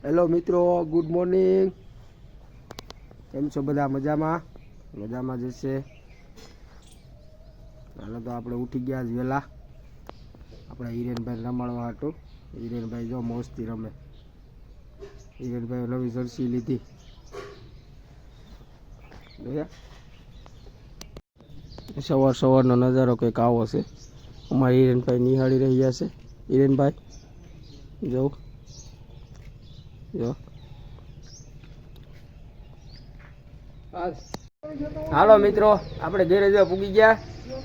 Hello મિત્રો, good morning. કેમ છો બધા? મજામાં? મજામાં જશે. હાલો તો આપણે ઉઠી ગયા જ વહેલા. આપણે હિરેનભાઈ રમાડવા હતું. હિરેનભાઈ જો મોજથી રમે. હિરેનભાઈ નવી જર્સી લીધી. સવાર સવારનો નજારો કંઈક આવો છે. અમારા હિરેનભાઈ નિહાળી રહ્યા છે. હિરેનભાઈ જો હાલો મિત્રો, આપણે ગેરેજ પૂગી ગયા.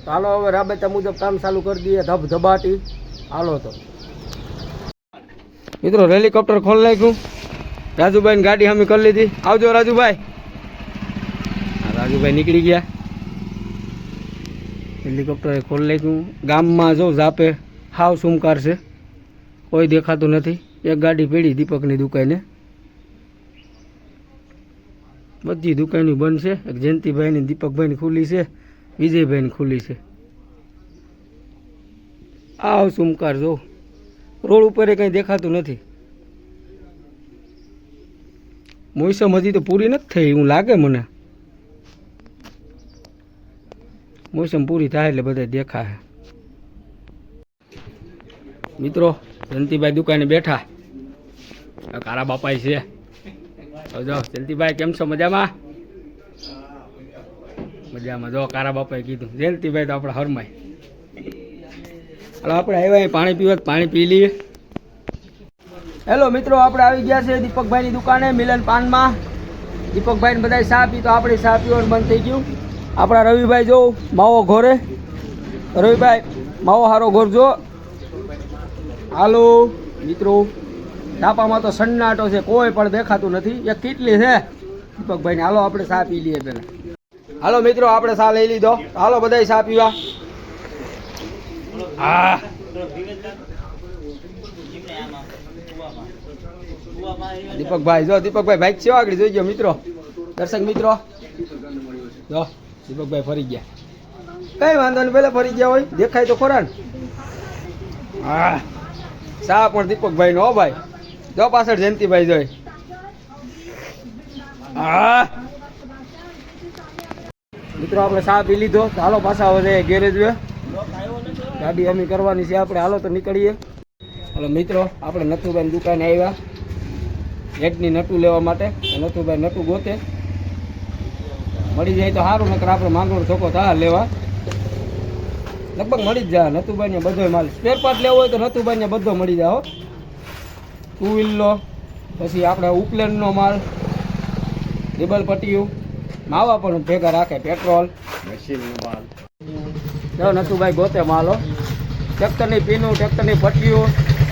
તો હાલો હવે રાબેતા મુજબ કામ ચાલુ કરી દઈએ. ધબધબાટી હાલો તો મિત્રો, હેલિકોપ્ટર ખોલી નાખ્યું. રાજુભાઈ ગાડી હમી કરી લીધી. આવજો રાજુભાઈ. રાજુભાઈ નીકળી ગયા. હેલિકોપ્ટર ખોલી નાખ્યું. ગામમાં જો ઝાપે હાવ સુમકાર છે, કોઈ દેખાતું નથી. એક ગાડી પડી દીપકની દુકાને. બધી દુકાનો બંધ છે. એક જયંતિભાઈની, દીપકભાઈની ખુલ્લી છે, વિજયભાઈની ખુલ્લી છે. આવ સુમકાર જો રોડ ઉપર કંઈ દેખાતું નથી. મોસમ હજી તો પૂરી નથી થઈ એવું લાગે મને. મોસમ પૂરી થાય એટલે બધા દેખાય. મિત્રો, જયંતિભાઈ દુકાને બેઠા. કારા બાપાઈ છે. જો જયંતિભાઈ કેમ છો? મજામાં? મજામાં. જો કારા બાપાએ કીધું જયંતિભાઈ તો આપણે હરમાય. હાલો આપણે આવ્યા પાણી પીવા, પાણી પી લઈએ. હેલો મિત્રો, આપણે આવી ગયા છે દીપકભાઈની દુકાને, મિલન પાનમાં. દીપકભાઈને બધા ચા પી, તો આપણે ચા પીવાનું બંધ થઈ ગયું. આપણા રવિભાઈ જો માવો ઘોરે. રવિભાઈ માવો હારો ઘોરજો. હાલો મિત્રો, ધાપામાં તો સન્નાટો છે, કોઈ પણ દેખાતું નથી. એક કેટલી છે દીપકભાઈને. હાલો આપણે ચા પી લઈએ પેલા. હાલો મિત્રો, આપણે ચા લઈ લીધો. હાલો બધા ચા પીવા. હા દીપકભાઈ જો, દીપકભાઈ બાઈક છે આગળ જોઈ ગયો મિત્રો. દર્શક મિત્રો જો દીપકભાઈ ફરી ગયા. કઈ વાંધો નહીં, પેલા ફરી ગયા હોય દેખાય તો ખોરા ને. હા ચા પણ દીપકભાઈ નો ભાઈ. જો પાછળ જયંતિભાઈ જોઈ. હા મિત્રો, આપણે ચા પી લીધો. હાલો પાછા હવે ગેરેજ વે ગાડી અમી કરવાની છે આપણે. હાલો તો નીકળીએ. હાલો મિત્રો, આપણે નથુભાઈ દુકાને આવ્યા હેડની નટું લેવા માટે. નથુભાઈ નટું ગોતે, મળી જાય તો સારું, નકર આપણે માંગરોળ ધોકો થાય લેવા. લગભગ મળી જ જાય નથુભાઈ ને બધો માલ. સ્પેર પાર્ટ લેવો હોય તો નથુભાઈ ને બધો મળી જાય હો. ટુ વ્હીલનો, પછી આપણે ઉપલેન્ડનો માલ, ડબલ પટ્ટીયું, માવા પણ ભેગા રાખે, પેટ્રોલ, મશીનનો માલ. જો નથુભાઈ ગોતે માલો. ટ્રેક્ટરની પીનું, ટ્રેક્ટરની પટ્ટીયું,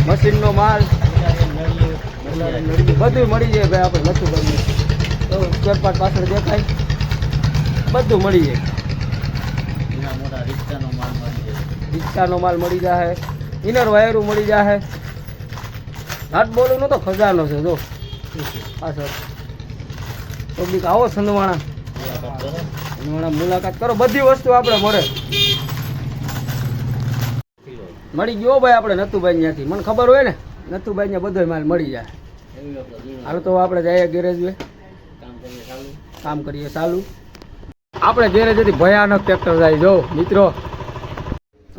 મશીનનો માલ બધું મળી જાય ભાઈ આપણે નથુભાઈ. તો સ્પેર પાર્ટ પાછળ દેખાય, બધું મળી જાય. રિક્ષાનો માલ મળી જાય, ઇનર વાયરું મળી જાય. નાટ બોલું નો તો ખજાનો છે જો પાછળ. પબ્લિક આવો સંધવાણા મુલાકાત કરો, બધી વસ્તુ આપણે મળે. મળી ગયો ભાઈ આપણે નથુભાઈ ત્યાંથી. મને ખબર હોય ને નથુભાઈ ને બધો માલ મળી જાય. હાલ તો આપણે જઈએ ગેરેજ વે, કામ કરીએ ચાલુ. આપણે ગેરેજથી ભયાનક ટ્રેક્ટર જાય જો મિત્રો.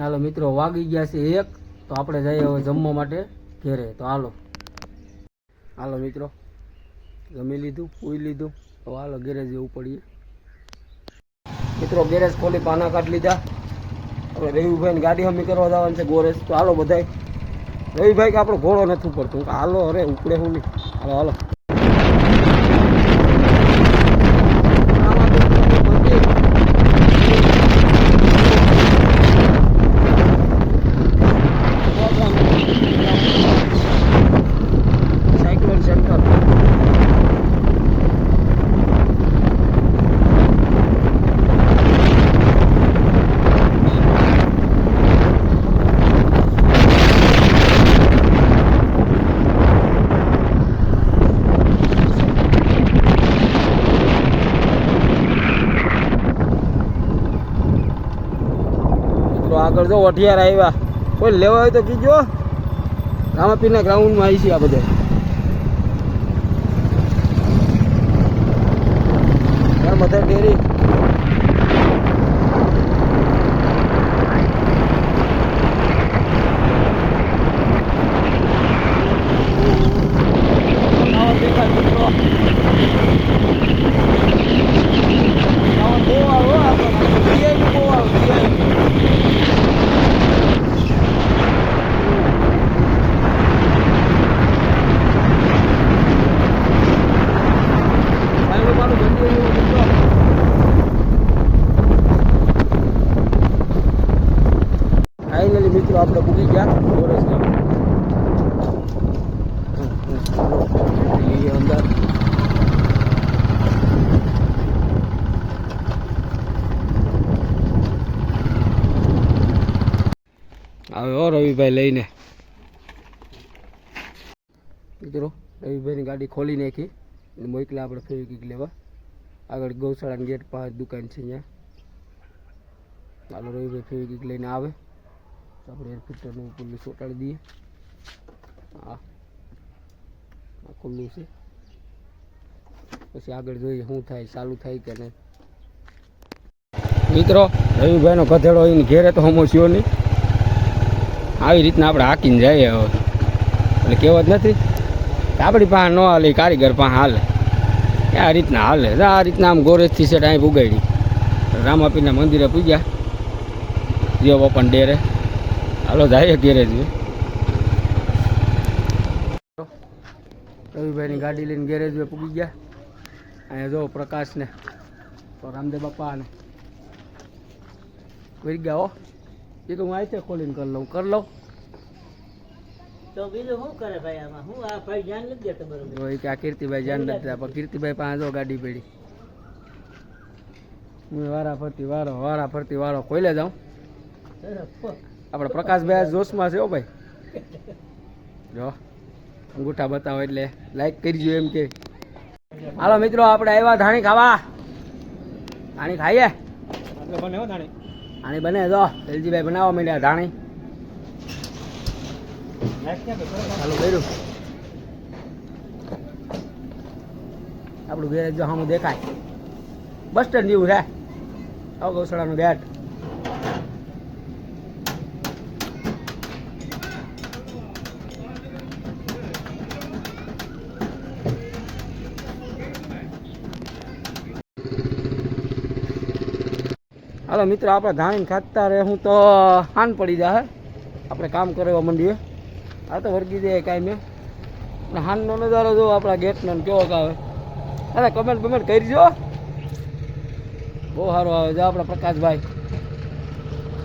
હાલો મિત્રો, વાગી ગયા છે 1. તો આપણે જઈએ હવે જમવા માટે ઘેરે. તો હાલો હાલો મિત્રો, જમી લીધું, પૂઈ લીધું. તો હાલો ગેરેજ જવું પડીએ મિત્રો. ગેરેજ ખોલી પાના કાઢી લીધા. આપણે રવિભાઈને ગાડી હમી કરવા જવાનું છે ગોરેજ. તો હાલો બધાય. રવિભાઈ કે આપણો ઘોડો નથી પડતું. હાલો અરે ઉપડે હું નહીં. હાલો હાલો આગળ જો અઠિયાર આવ્યા. કોઈ લેવા હોય તો કીજો. રામાપીરના ગ્રાઉન્ડમાં આવી છે આ બધા. Mother dairy. ફાઇનલી મિત્રો આપણે પૂગી ગયા ગોરસગામ. અંદર આવે ઓ રવિભાઈ લઈને. મિત્રો રવિભાઈની ગાડી ખોલી નાખી અને મોકલા આપણે ફેવિક્વિક લેવા. આગળ ગૌશાળાની ગેટ પાસે દુકાન છે અહીંયા. ચાલો રવિભાઈ ફેવિક્વિક લઈને આવે તો આપણે એર ફિલ્ટરનું ખુલ્લું ચોંટાડી દઈએ. હા ખુલ્લું છે. પછી આગળ જોઈએ શું થાય, ચાલુ થાય કે નહીં. મિત્રો રવિભાઈનો ગધેડો એને ઘેરે તો હમોસ્યો નહીં. આવી રીતના આપણે હાકીને જઈએ હવે. એટલે કહેવત નથી આપણી પાસે ન હાલે, કારીગર પાસે હાલે. આ રીતના હાલે. આ રીતના આમ ગોરેજથી સેટ અહીં પુગાડી રામાપીરના મંદિરે પૂગ્યા. જીઓ ઓપન ડેરે. હાલો જાય ગેરેજ. રવિભાઈની ગાડી લઈને ગેરેજ પૂગી ગયા. અહીંયા જો પ્રકાશને તો રામદેવ બાપાને વળી ગયા. હો એ તો હું અહીંથી ખોલીને કરી લઉં. તો બીજું શું કરે ભાઈ આમાં? હું આ ભાઈ ધ્યાન નથી દેતો બરોબર. આ કીર્તિભાઈ ધ્યાન નથી દેતા, પણ કીર્તિભાઈ પાસે જો ગાડી પડી. હું વારા ફરતી વારો ખોલે જાઉં. આપણે પ્રકાશભાઈ જોશમાં છે. હો ભાઈ જો અંગૂઠા બતાવો એટલે લાઈક કરજો એમ કે. હાલો મિત્રો આપણે આવ્યા ધાણી ખાવા. ધાણી ખાઈએ. ધાણી બને જો એલજીભાઈ બનાવવા માંડ્યા ધાણી. ચાલુ કર્યું. આપણું ગેરેજ જો સામું દેખાય. બસ સ્ટેન્ડ જેવું છે. ગૌશાળાનું ગેટ. હાલો મિત્રો આપણે ધાણીને ખાતા રહે હું તો હાન પડી જાય. આપણે કામ કરવા માંડીએ. આ તો વર્ગી દે કાંઈ મેં હાનનો નજારો જો આપણા ગેટનો કેવો આવે. અરે કમેન્ટ કરજો. બહુ સારું આવે છે આપણા પ્રકાશભાઈ.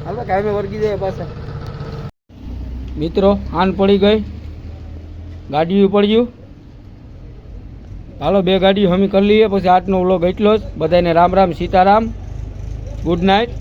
આપણે કાંઈ મેં વર્ગી દે પાછા. મિત્રો હાન પડી ગઈ. ગાડીઓ પડ્યું. હાલો 2 ગાડીઓ હમી કરી લઈએ. પછી આજનો વ્લોગ એટલો જ. બધાને રામ રામ સીતારામ. Good night.